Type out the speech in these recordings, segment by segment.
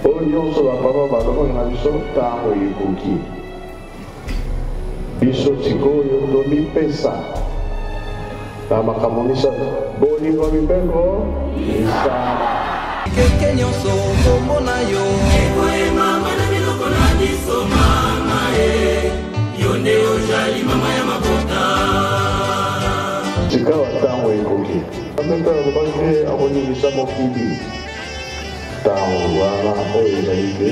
Oyo so la papa baloko na biso tango yikoki. Biso sikoyo tomi pesa. Ta makambo misato. Bolingo mipeko isa. Keke nyonso komona yo. Ekoe mama na biloko na biso mama yonde ojali mama ya mabota. Sika wa tango yikoki. Amenta lobaki akoningisa mokili. Tango wana oyo ezali te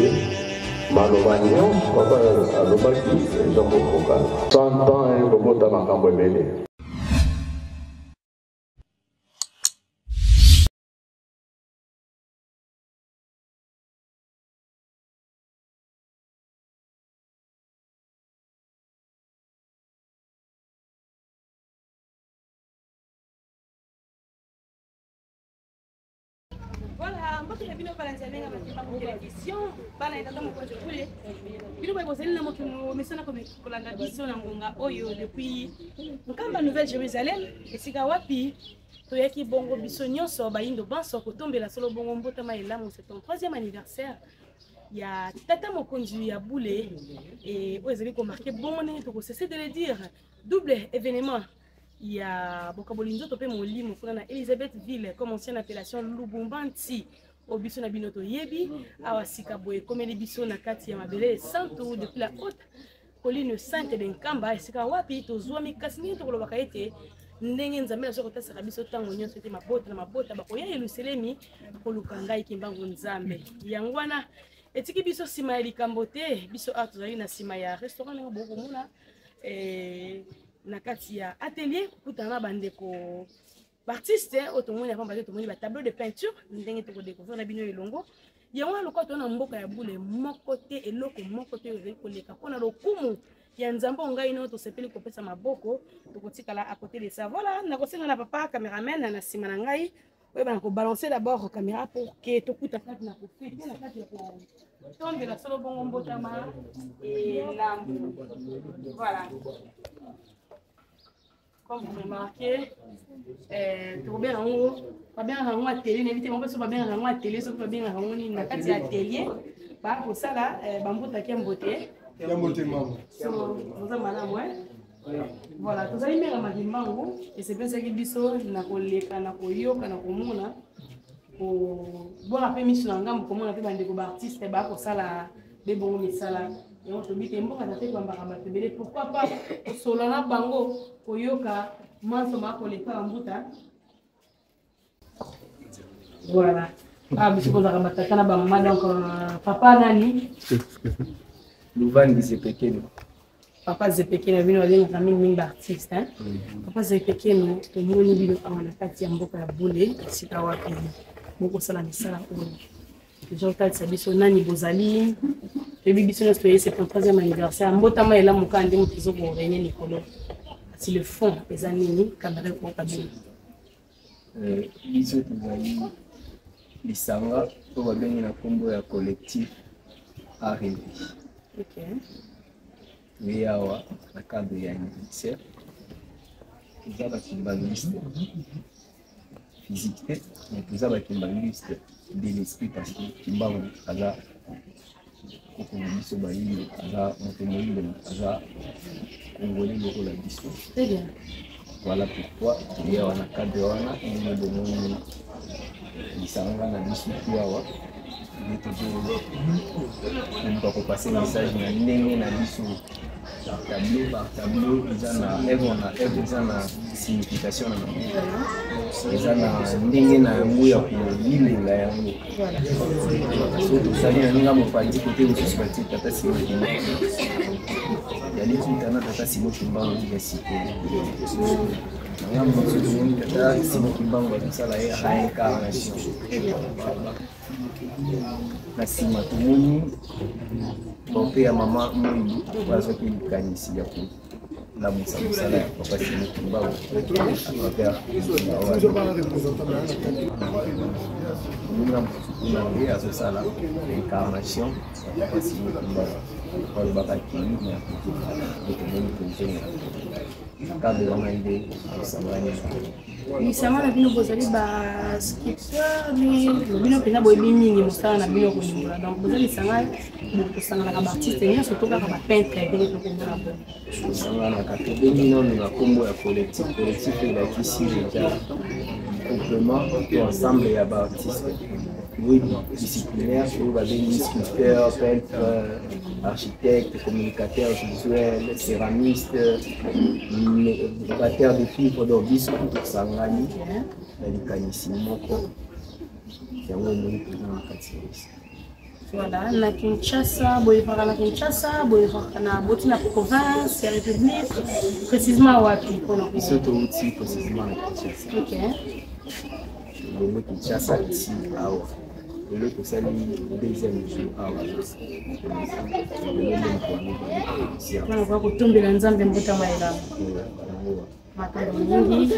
maloba nyonso papa alobaki eza kokokana 100 ans kobota makambo ebele. Voilà, mboti na bino balanzi ya benga makipa mu télévision bana etata mokonzi kule bino boye bozali na mokino misana kolanda biso na ngonga oyo depuis nkamba Nouvelle Jérusalem esika wapi toyaki bongo biso nyonso bayindo banso kotombela solo bongo mbotama elamu c'est ton 3e anniversaire ya tata mokonzi ya Boulé et oyo ezali komarke bonne tokosese de le dire double événement. Il y a Bokaboli Nzoto pe molimo kuna na Elisabethville comme ancienne appellation Lubumbanti au biso na binoto yebi awa sikaboye comme les biso na kati ya mabele santo depuis la haute colline sainte de Nkamba esika wapi tozwami kasi nini tokolobaka ete ndenge nzambe na soko tasaka biso tango nyonso ete mabota na mabota bakoya Yerusalemi koluka ngai kimbangu nzambe yangwana etiki biso sima ya likambo te biso a tozali na sima ya restaurant ngo bokomuna na kati ya atelier kutana bandeko artiste otomoni avant bato tomoni ba tableau de peinture ndenge to ko découvrir na bino elongo yango lokwa to na mboka ya Boulé moko te eloko moko te ezali koleka pona lokumu ya nzambo ngai no to sepeli kopesa maboko to kotikala à côté de ça voilà na kosenga na papa cameraman na sima na ngai oyo bana ko balancer d'abord caméra pour que to kuta kati na ko fit na kati ya ko tombe la solo bongo mbotama et lambu voilà. Comme vous remarquez, tout bien en haut, pas bien en haut atelier, n'évitez pas pas bien en haut atelier, sauf pas bien en haut ni na kati atelier. Par pour ça là, bambou taquet en beauté. En beauté maman. Vous avez madame ouais. Voilà, vous allez mettre ma dimbango et c'est bien ça qui biso na koleka na koyoka na komona. Pour bon après mission en gamme comment on appelle bande de artistes ba pour ça là des bons misala. Et on se dit que mboka taté kwa mbaka batebele pourquoi pas solana bango koyoka manso makoleka mbuta voilà ah biso ko zaka batata na ba mama donc papa nani Louvani Zepekeno papa Zepekeno bino wali na mingi artiste hein papa Zepekeno to moni bino na kati ya mboka ya Boulé sika wapi boko sala misala oyo Jean Kalisa biso nani bozali et biso na c'est ton 3e anniversaire mbotama ela mukande mutizo ko renye Nicolas c'est le fond des années caméra pour cabine biso tozali lisanga to babengi na kombo ya collectif Arevi. OK Mais awa na cadre ya anniversaire toza bakimbangliste physique te mais toza bakimbangliste de l'esprit parce que kimbangu aza koko biso bayini aza moto moyindo aza congolais lokola biso. Très bien. Voilà pourquoi il y a un cadre wana ndenge bomoni lisanga na biso awa on peut passer message na ndenge na biso tableau par tableau ils ont na signification na ils ont ndenge na yango ya kolimela yango so tosali na ndenge mopandi kote mosusu bati tata simo yali tutana tata simo kimbango ya cité ngambo mosusu tata simo kimbango basala ya réincarnation na nsima tomoni bompe ya mama mwindu bazwaki likanisi ya kolamusa mosala ya papa simo kimbango oninga mosusu kuna nde azosala réincarnation ya papa simo kimbango balobaka kilime ya kotoka tomoni tonzenga cadre wana nde tosangani. lisanga na bino bozali bascripteur bino mpenza boyebi mingi mosala na bino kolingola donc boza lisanga tosanganaka baartiste nyonso to kaka bapeintre ndenge tokomona bo tosanganaka tobengi nano na nkombo ya collectif elakisi deja complément to ensemble ya baartiste disciplinaire oyo babengi sculpteur, peintre, architecte, communicateur visuel, céramiste, batteur de cuivre, donc biso tosangani na likanisi moko yango omoni mpena na kati ya esi. Voilà, na Kinshasa, boyevaka na Kinshasa, boyevaka na boti na province ya République, précisément wapi mpona biso touti précisément na Kinshasa. Ok. Lelo Kinshasa ici awa. Lelo tosali deuxième jour awa. Wana kwa kutumbela nzambe mbotama elamo. Makambo mingi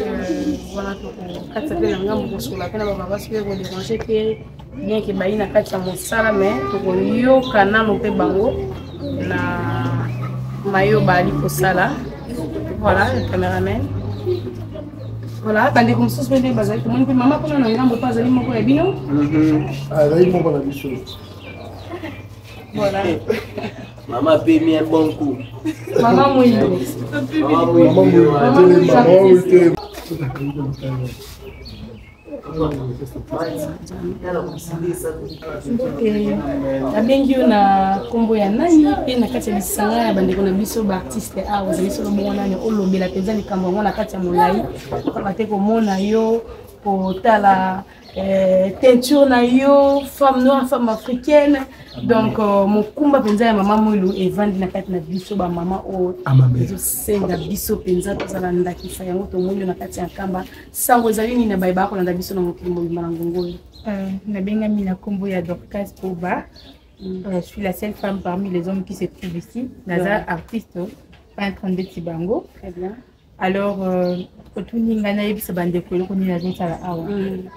wana tokokatisa mpe na ngambo kosola mpe na bababa soki ekoderange mpe bien ke bayi na kati ya mosala me tokoyoka nano mpe bango na mayo bali kosala. Voilà le caméraman. Voilà, bandeko mosusu mpe nde bazali tomoni mpe mama mpona na ngambo mpe azali moko ya bino. azali moko na biso. Voilà. Maman paie bien bon coup. Maman Mouillo. Nabengi yo na kombo ya nani pe na kati ya bisanga ya bandeko na biso baartiste awa ozali solo bongo nani olobela mpenza likambo yango na kati ya molai bate komona yo kotala teinture na yo femme noire femme africaine donc mokumba mpenza ya mama Mouilou evandi na kati na biso bamama oyo ezosenga biso mpenza tozala ndakisa yango tomoni na kati ya nkamba sango ezali nini na bayeba kolanda biso na mokili mobimba na ngongoli. Nabengami na kombo ya Dorcas Oba. Je suis la seule femme parmi les hommes qui se trouvent ici. Naza artiste, peintre de Tibango. Très bien. Alors, Otuninga na yebisa bandeko eloko nini azosala awa.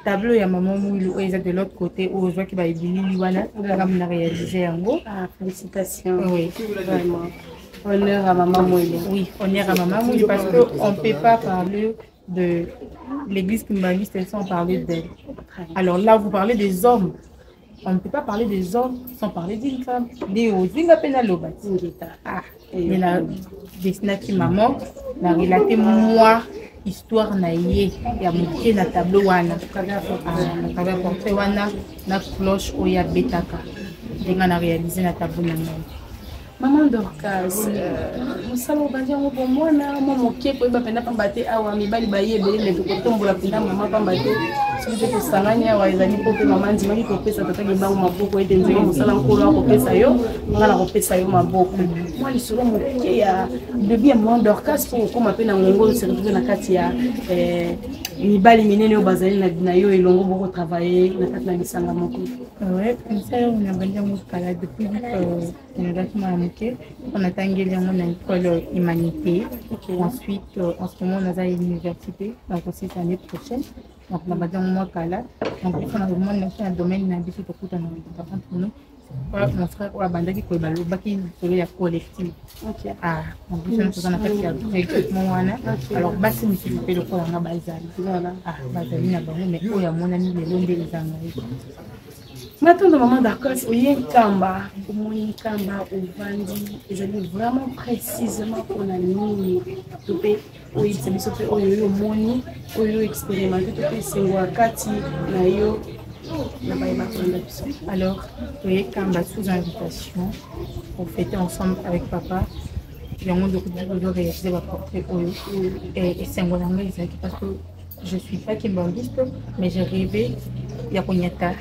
Tableau ya maman Mouilou eza de l'autre côté où je vois qu'il va ebili wana na réaliser yango. Ah, félicitations. Oui, vraiment. Honneur à maman Mouilou. Oui, honneur à maman Mouilou parce qu'on ne peut pas parler de l'église kimbanguiste sans parler d'elle. Alors là, vous parlez des hommes. On ne peut pas parler des hommes sans parler d'une femme. Ah, il y a des qui maman, n'a relaté moi histoire na yé, il y a montré na tableau wana, na travers portrait wana, na cloche oya betaka. Denga na réalisé na tableau na moi. Maman Dorcas, mosala obandi yango bomwana mwa moke koyeba mpena pamba te awa mibali baye ebele me tokotombola mpena mama pamba te soki te tosangani awa ezali mpo mpe mama ndimaki kopesa tata libango maboko ete nzenge mosala nkolo akopesa yo nga na kopesa yo maboko mwa lisolo moke ya debi ya maman Dorcas mpo kokóma mpe na ngongolo seretrouve na kati ya mibali minene oyo bazali na yo elongo bokotravaille na kati na lisanga moko. Ouais, comme ça on a vendu un kala depuis on a tangué dans l'école humanité. Ensuite, en ce moment, on a une université, donc aussi l'année prochaine. Donc, on a besoin de kala. Donc, on a vraiment un domaine dans lequel on nous. Mon frère ou abandonné qui peut baloubaki sur la collective. Ok. Ah, donc nous sommes en fait il alors basi ni fait le coup dans bazali. Voilà. Ah, bazali na bango mais oya mona ni le londe les angai. Maintenant, maman Dorcas, oye kamba, omoni kamba ovandi, ezali vraiment précisément pour la nini. Topé oye biso pe oyo omoni, oyo expérimenté topé sengwa kati na yo. Alors, oye kamba sous invitation pour fêter ensemble avec papa. Il y a un monde de réaliser votre portrait et c'est un bon anglais parce que je suis pas kimbanguiste, mais j'ai rêvé il y a Konyata,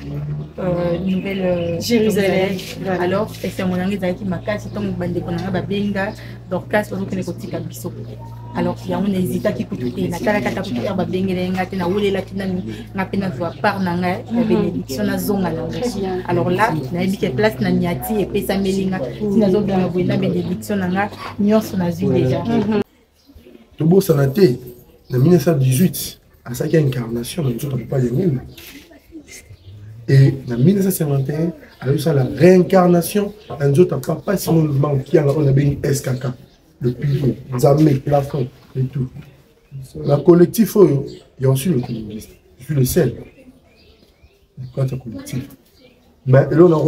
nouvelle Jérusalem. Alors, c'est mon anglais qui m'a cassé ton bande de benga, donc casse pour que les côtés biso. Alors, il y a un hésita qui coûte la caracata pour faire benga, na oule la tinami, na pena voix par nanga, la bénédiction na zonga. Alors là, na dit que place na niati et pesa melinga, na zonga na bénédiction nanga, nyon son azul déjà. Le beau sanaté, en 1918, à sa incarnation, nous ne sommes pas les mêmes. Et en 1951, à la réincarnation, nous n'avons pas si nous manquons, on a bien SKK. le pilier, Nzamé, plafond et tout. Le collectif, il y a aussi le communiste. Je suis le seul. Quand c'est collectif. Mais là, on a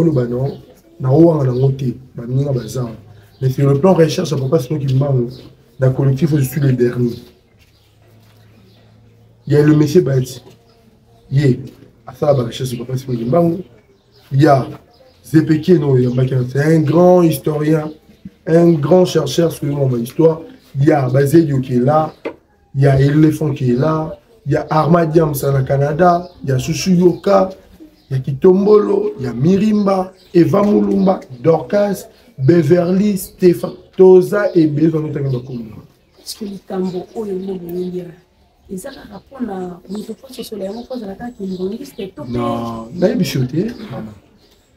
mais sur le plan recherche, ça ne peut pas se dire qu'il manque. Dans le collectif, je suis le dernier. Il y a le monsieur Bati. Il y a ça, la recherche, ça ne peut pas se dire qu'il manque. Il y a Zepeke, c'est un grand historien, un grand chercheur sur l'histoire. Il y a Bazédio qui est là. Il y a Elephant qui est là. Il y a Armadiam, c'est au Canada. Il y a Chouchou Yoka. Il y a Kitombolo. Il y a Mirimba. Eva Mulumba. Dorcas. Beverly. Stéphane. Toza et Beverly. Est-ce que les tambours, oh, le mot de l'India, ils ont rapport à l'autophone sur les renforts de la carte qui nous disent que tout est. Non, il y a des bichotés.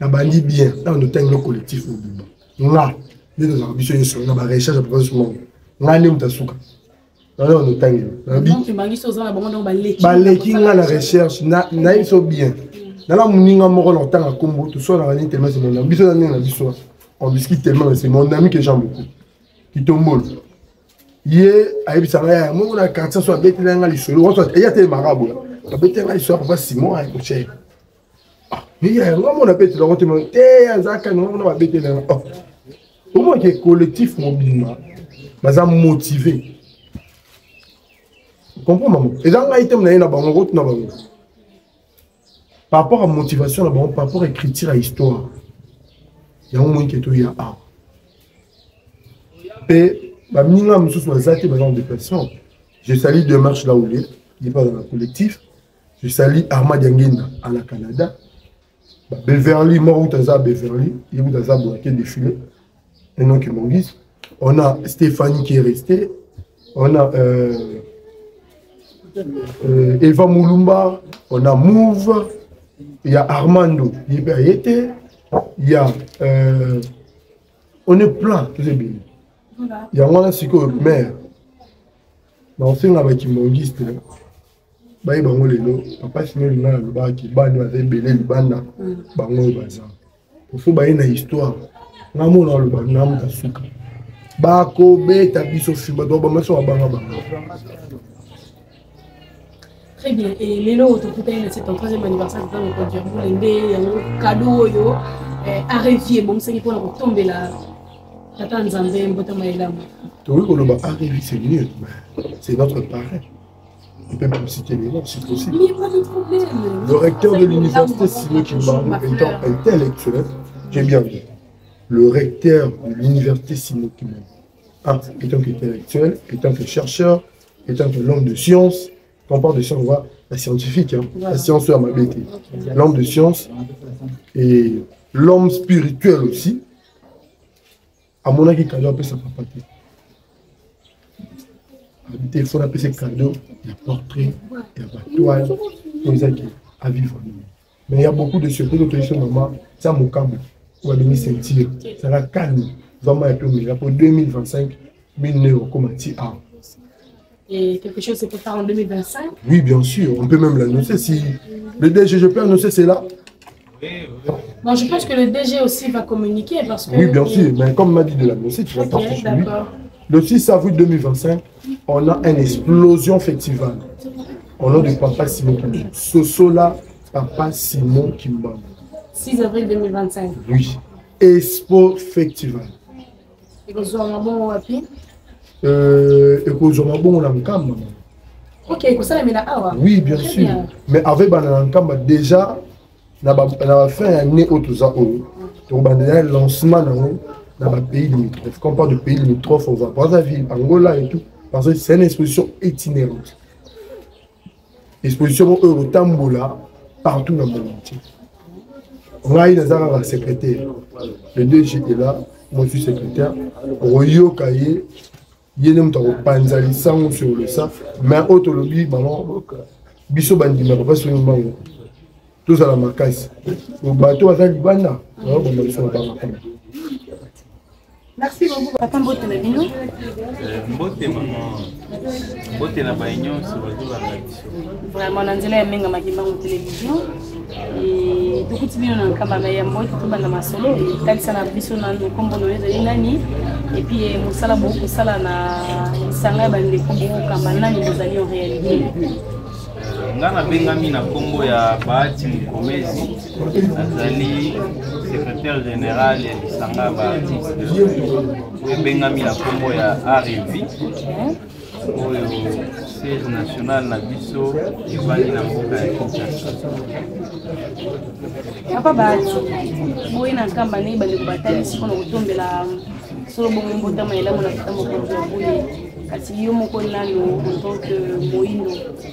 Il y a des bien. Là, on a un collectif au Biba. Là, il y a des ambitions sur la recherche à propos de ce monde. Là, on a un souka. Non, on a un donc, tu m'as dit que ça, on a la recherche, naïf so bien. Dans la mouninga moro longtemps à Combo, tout ça, on a tellement c'est mon ami. On discute tellement, c'est mon ami que j'aime beaucoup. Qui tombe. Hier, à Ebisanga, moi, on a 400 soit bête dans les solos. Il y a des marabouts. La bête dans les solos, pas 6 mois, il coûte cher. Mais il y a un moment, on a bête dans le monde. On a bête dans le monde. Au moins, qu'il y ait collectif mobile, mais ça motivé. Vous comprenez, maman? Et dans l'item, il y a un route. Par rapport à la motivation, par rapport à l'écriture, à l'histoire, il y a un moment qui est tout à et je salue deux marches là où il n'est pas dans le collectif. Je salue Armad Yangenda à la Canada. Beverly, moi, Beverly, il y a un défilé. Un nom qui m'en guise. On a Stéphanie qui est restée. On a Eva Mulumba. On a Mouve. Il y a Armando. Il y a. On est plein. Tout est bien. Il y a un psycho mère. Dans ce cas, qui m'ont dit que papa signé le nom de Baki, Bano avait belé le banda, Bango Bazan. Pour faire une histoire, Namo dans le Banam Tasuka. Bako, Beta, Biso, Fibado, Bamaso, Abanga. Très bien. Et Lélo, c'est ton 3e anniversaire de ton produit. Vous l'avez un cadeau, arrivé, bon, c'est pour tomber là. C'est mieux, c'est notre parrain. On peut même citer les noms si possible. Il n'y a pas de problème. Le recteur de l'université Simon Kimbangu étant intellectuel, j'ai bien dit. Le recteur de l'université Simon Kimbangu, étant intellectuel, étant que chercheur, étant que l'homme de science, quand on parle de science, on voit la scientifique, la science à ma bêtise. L'homme de science et l'homme spirituel aussi. À mon avis, cadeau appelle ça papa. Il faut appeler ces cadeaux, il y a portrait, il y a toile, pour les qui à vivre. Mais il y a beaucoup de surprises d'autorisation maman, ça mon câble, on va venir sentir, ça va calme, vraiment un peu mieux. Pour 2025, 1000 € comme un petit A. Et quelque chose se prépare en 2025? Oui, bien sûr, on peut même l'annoncer. Si le DG, je peux annoncer, c'est là. Bon, je pense que le DG aussi va communiquer parce que... Oui, bien sûr, mais comme m'a dit de l'annoncer, tu vas partir sur lui. Le 6 avril 2025, on a une explosion festival. Au nom de Papa Simon Kimbangu. Sosola, Papa Simon Kimbangu. 6 avril 2025. Oui. Expo Festival. Et vous avez un bon appui? Et vous avez un bon appui. Ok, vous savez, oui, bien sûr. Bien. Mais avec Banankamba, déjà, on a fait un année au Toza. On a un lancement dans le pays limitrophe. Quand on parle de pays limitrophe, on va prendre la ville, Angola et tout. Parce que c'est une exposition itinérante. Exposition au Tambola, partout dans le monde entier. On a eu un secrétaire. Le DG est là, moi je suis secrétaire. Royo Kaye, il y a un panzali sang sur le saf. Mais autre lobby, maman, biso bandima, papa sur une banque. Tout ça la macasse. Le bateau à Libana. Merci beaucoup. Papa Mbote na bino. Mbote maman. Mbote na baignon sur le vraiment na nzela ya menga makimba mu télévision. Et tout petit bien na kamba ya Mbote tout bana masolo et kalisa na biso na kombo no ezali nani et puis mosala beaucoup sala na isanga bandeko bokamba nani bozali en réalité. Ngana bengami na kombo ya Bahati Mukomezi, azali secrétaire général ya Lisanga ba artiste. Bengami na kombo ya RV. Oyo siège national na biso evandi na mboka ya Kinshasa. Papa Bahati, boye na nkamba ne bandeko batali siko na kotombela solo bongo mbotama elamu na kata mokonzi ya boye. Kasi yo moko nano en tant que moindo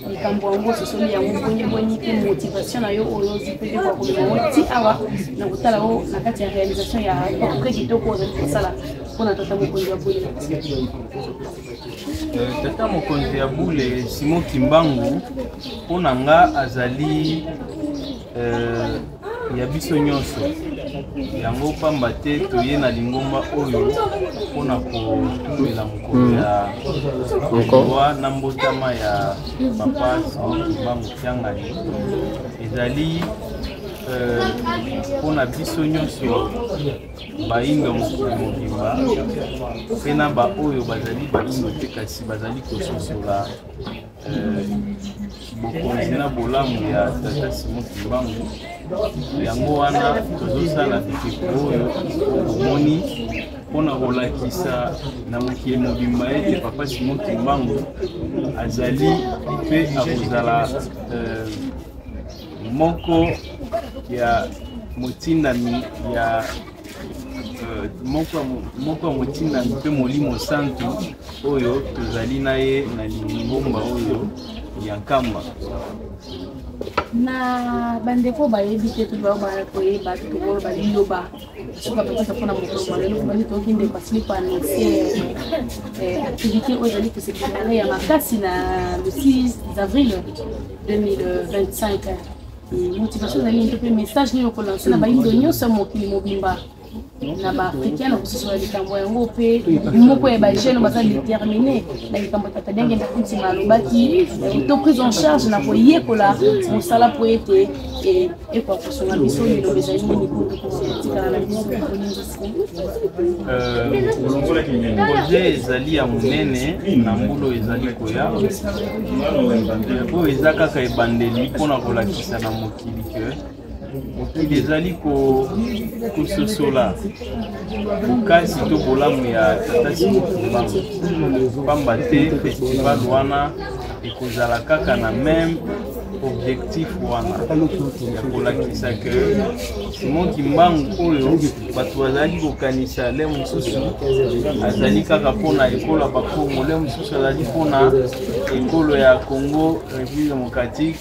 likambo yango sosoli yango boni pe motivation na yo oyo zipete kwa komema ti awa na kotala o na kati ya réalisation ya portrait kitoko ozali kosala mpona tata mokonzi ya bule. Tata mokonzi ya bule Simon Kimbangu mpona nga azali ya biso nyonso yango pamba te toye na lingomba oyo mpona kotumela mokolo ya lwa na mbotama ya papa Simon Kimbangu Tiangani ezali mpona biso nyonso bayindo mokili mobimba mpe na baoyo bazali bayindo te kasi bazali kososola bokonzi na bolamu ya tata Simon Kimbangu. Yango wana tozosala bikeko oyo omoni mpona kolakisa na mokili mobimba ete papa Simon Kimbangu azali mpe akozala moko ya motindami ya moko ya motindami mpe molimo santu oyo tozali na ye na lingomba oyo ya nkamba. Na bandeko bayebi te tout bana koyeba to baliloba soka peut-être mpona mokolo malelo bali tokende pasili pa annoncer activité oyo ezali kosekretare ya makasi na le 6 avril 2025. Motivation ezali nto mpe message nini okolanse na bayindo nyonso ya mokili mobimba na baafricain na kososola likambo yango mpe moko ya bagene baza déterminé na likambo tata ndenge na kutima alobaki to prise en charge na koyekola mosala po ete ekwa kosunga biso liloba ezali nini kutu kotikala na biso projet ezali ya monene na mbula ezali koya oyo eza kaka ebandeli mpona kolakisa na mokili ke mokili ezali kososola bokasi to bolamu ya tata Simon Kimbangu pamba te festival wana ekozala kaka na même objectif wana ya kolakisa ke Simon Kimbangu oyo bato bazali kokanisa le mosusu azali kaka mpona ekolo ya bakongo, le mosusu azali mpona ekolo ya Congo République démocratique,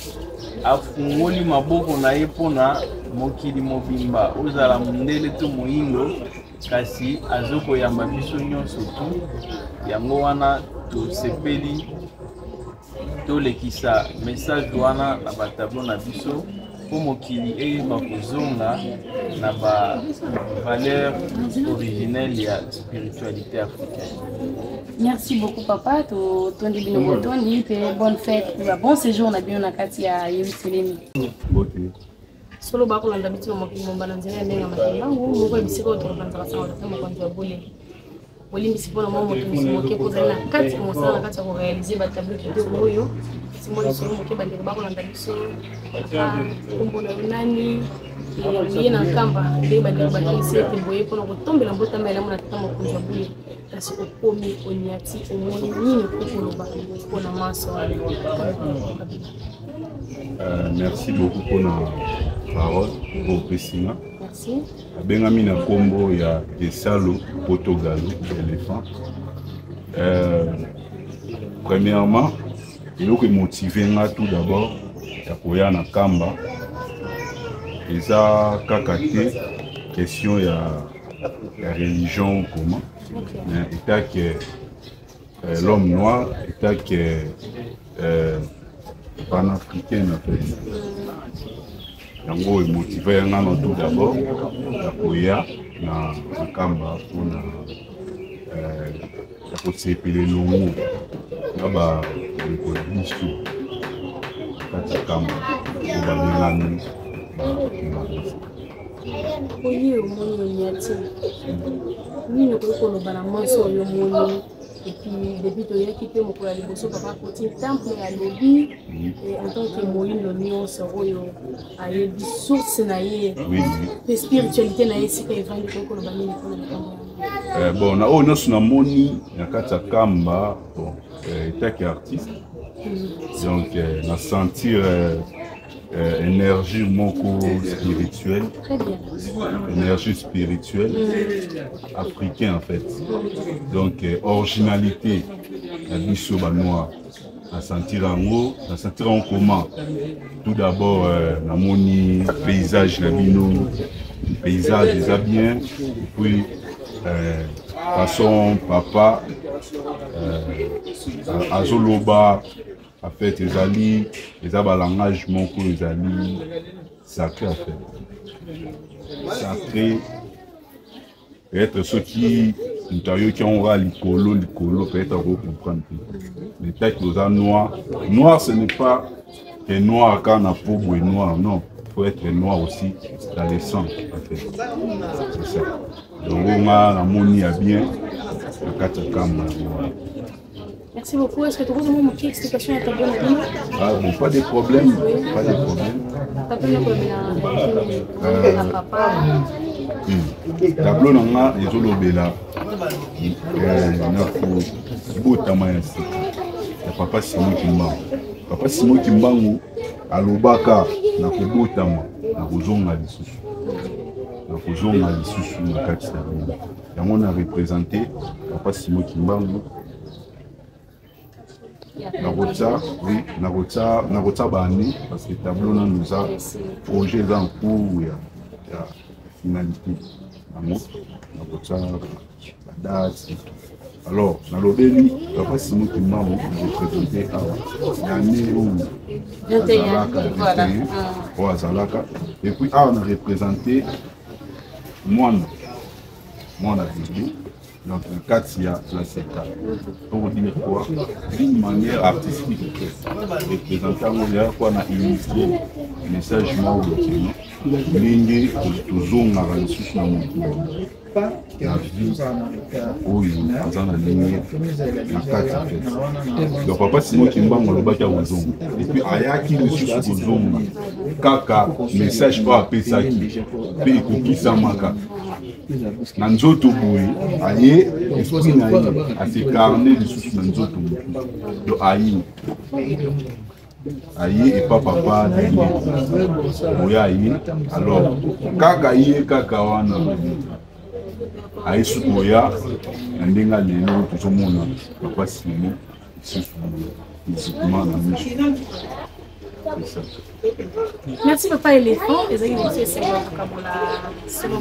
afungoli maboko na ye mpona mokili mobimba ozala mondele to moyindo kasi azokoyamba biso nyonso tu. Yango wana tosepeli tolekisa message wana na batablo na biso po mokili eyeba kozonga na ba valeur originelle ya spiritualité africaine. Merci beaucoup papa, tondi bino botondi pe bonne fête, bon séjour na bino na kati ya Yerusalemi. Solo ba kolanda bitu mokili mombala nzela ndenge makambangu moko bisiko otokanza sawa na mokonzi wa bole. Olimbi sipona mo moto moke ko zala kati mosala na kati ko réaliser ba tableau de oyo. Simoni solo moke bandeko ba kolanda biso. Kombo na nani ye na nkamba nde bandeko bakisi ete boye mpona kotombela mbotama elamu na tata mokonzi wa bole kasi okomi oniati omoni nini kokoloba mpona maso wana. Merci beaucoup pour la parole pour Pessina. Merci. Bengami na kombo ya Desalo Portugal éléphant. Premièrement, il faut motiver tout d'abord ya koya na kamba. Eza kakate question ya religion comment. État que l'homme noir, état que panafricain en fait. Yango est motivé tout d'abord ya koya na kamba pona ya kosepele longo na ba biso kati kamba ko ba ngani. oye omoni onyati nini okoki koloba na mwasi oyo omoni epuis depuis toyaki mpe mokolo ya liboso papa kotie temple ya lobi en tant que moyindo nyonso oyo ayebi source na ye mpe spiritualité na ye esika evandi okoki koloba nini mpona makambo yango bon na oyo nyonso namoni na kati ya kamba etaki artiste donc na sentir énergie moko spirituelle, énergie spirituelle africaine en fait. Donc originalité, la biso banois, à sentir en comment. Tout d'abord, la moni paysage la bino, paysage déjà bien, et puis façon papa, azoloba. En fait, les langage mon coup les amis sacré en fait. Sacré. Peut-être ceux qui ont l'icolo, peut-être comprendre. Les têtes aux noirs. Noir, ce n'est pas que noir quand on a pauvre et noir, non. Il faut être noir aussi dans les sangs, en fait. C'est ça. Donc, on a la monnaie à bien, le katakam. Merci beaucoup. Est-ce que tu as une explication à ta bonne amie? Ah bon, pas de problème. Pas de problème. Papa. Tableau nanga ezolobela na botama ya sika ya papa Simon Kimbangu. Papa Simon Kimbangu alobaka na kobotama na kozonga lisusu. Na kozonga lisusu na kati ya bino. Yango na représenter papa Simon Kimbangu. Oui, Nagota Bani, parce que le tableau nous a projet en cours, il y a finalité. Nagota, la date. Alors, dans l'obéli, papa Simon Kimba, j'ai présenté l'année où Azalaka, et puis on a représenté moi, la vidéo. Donc, le 4, il y a la CETA. Pour dire quoi? D'une manière artistique, représentant quoi, on a illustré le message mort de Lingue, toujours on a reçu sur la vie, oui, dans la ligne, la 4. Donc, papa Simon Kimba, on l'a battu à Ozong. Et puis, Ayaki, le sous Ozong, Kaka, message pas appeler ça qui, puis Koki Samaka. Nanzoto boy, aye, esprit na ye, a se carnet de sous Nanzoto boy. Donc aye, aye et pas papa d'aye. Oya aye, alors, kaka aye, kaka wana. Aye sous oya, nandenga lelo, tout le monde, papa Simon, sous physiquement na miche. Merci papa éléphant. Les amis, c'est selon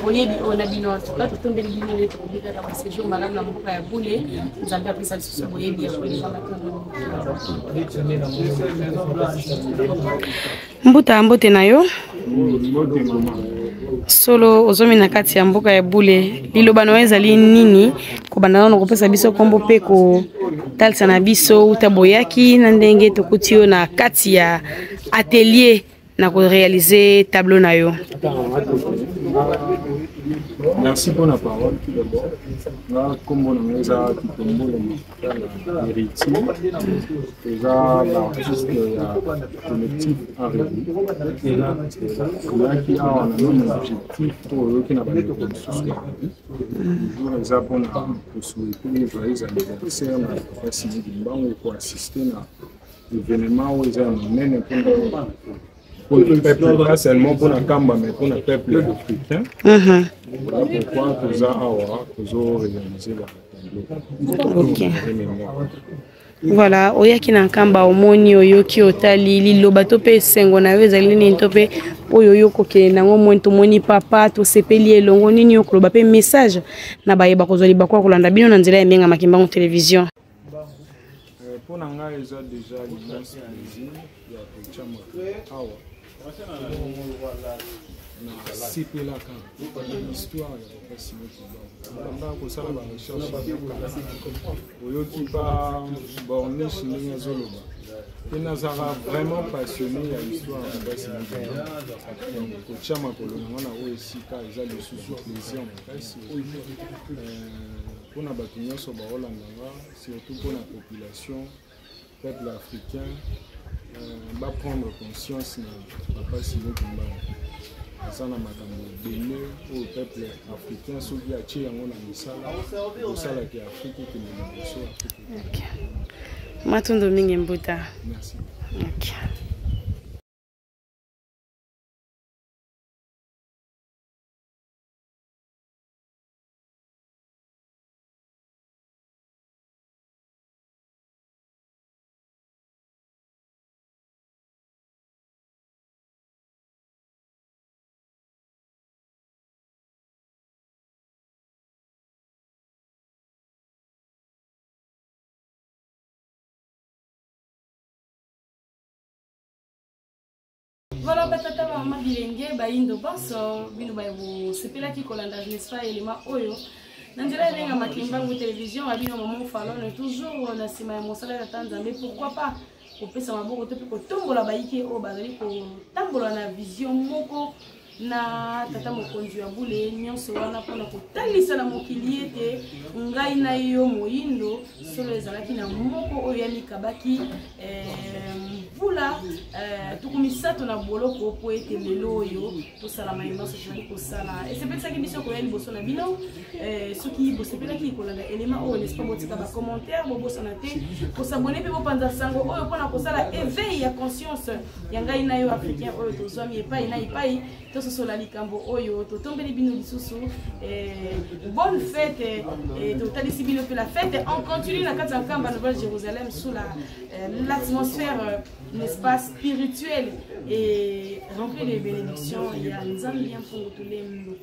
oyebi ona bino là tout tombe bino les publics dans ce séjour madame la mboka ya boule nous avons appris ça sur boyebi ya koleka mbuta mbote na yo solo ozomi na kati ya mboka ya boule liloba no ezali nini ko banda na kopesa biso kombo pe ko talisa na biso utaboyaki na ndenge tokuti yo na kati ya atelier na ko réaliser tableau na yo. Merci pour la parole tout d'abord. Là, comme on a héritier, déjà l'artiste collectif a réuni. Et là, qui a un objectif pour qui n'a pas de construction. Toujours les abonnés pour souhaiter les joyeux anniversaires, pour assister à l'événement où ils ont mené pour le peuple, pas seulement pour la Kamba, mais pour le peuple africain. Voilà pourquoi nous avons réalisé la tableau. Ok. Voilà, oyaki na Kamba omoni oyoki otali liloba to pe sengo na weza lini ntope oyo koke nango mwento moni papa to sepeli elongo nini yokoloba pe message na bayeba kozoli bakwa kolanda bino na nzela ya Mbenga Makimbangu télévision. Pour nanga eza déjà l'immense plaisir ya kochama awa na sipela kan l'histoire ya papa Simon Kimbangu nanga kosala ba recherche oyoki pa borniche ndenge azoloba Et Nazara vraiment passionné à l'histoire de Basi Moussa. Kocha Makolo, on a aussi Kaisa le sous-plaisir en place. Pour la bâtiment sur Barolandanga, surtout pour la population, peuple africain, va prendre conscience de Papa Simo Kimba. Ça n'a pas donné au peuple africain, ceux qui ont tiré en Misala, Misala qui est Afrique, qui est Afrique. Matondo Mingi Mbuta. Merci. Okay. Voilà, batata mama bilenge baindo banso bino bayo sepela ki kolanda n'est-ce pas élément oyo nanjela lenga makimbangu télévision abino maman falon toujours na sima ya mosala ya Tanzanie pourquoi pas kopesa maboko to pe kotombola baike o bazali ko tambola na vision moko na tata mokonzi ya bule nyonso wana pona kotalisa na mokili ete ngai na yo moyindo solo ezalaki na moko oyo ya mikabaki vula tukumisato na boloko po ete lelo oyo tosala mayimba so tozali kosala esepelaki biso koya liboso na bino soki bosepelaki kolanda elema oyo n'est-ce pas botika bacommentaire bobosana te kosabone mpe bopanza sango oyo mpona kosala éveil ya conscience ya ngai na yo africain oyo tozwami epai na epai tososola likambo oyo totombeli bino lisusu bonne fête totalisi bino mpe la fête on continue na kati ya nkamba Nouvelle Jérusalem sous l'atmosphère n'est-ce pas spirituelle et remplie de bénédictions. Il y a des amis bien pour tous les mots.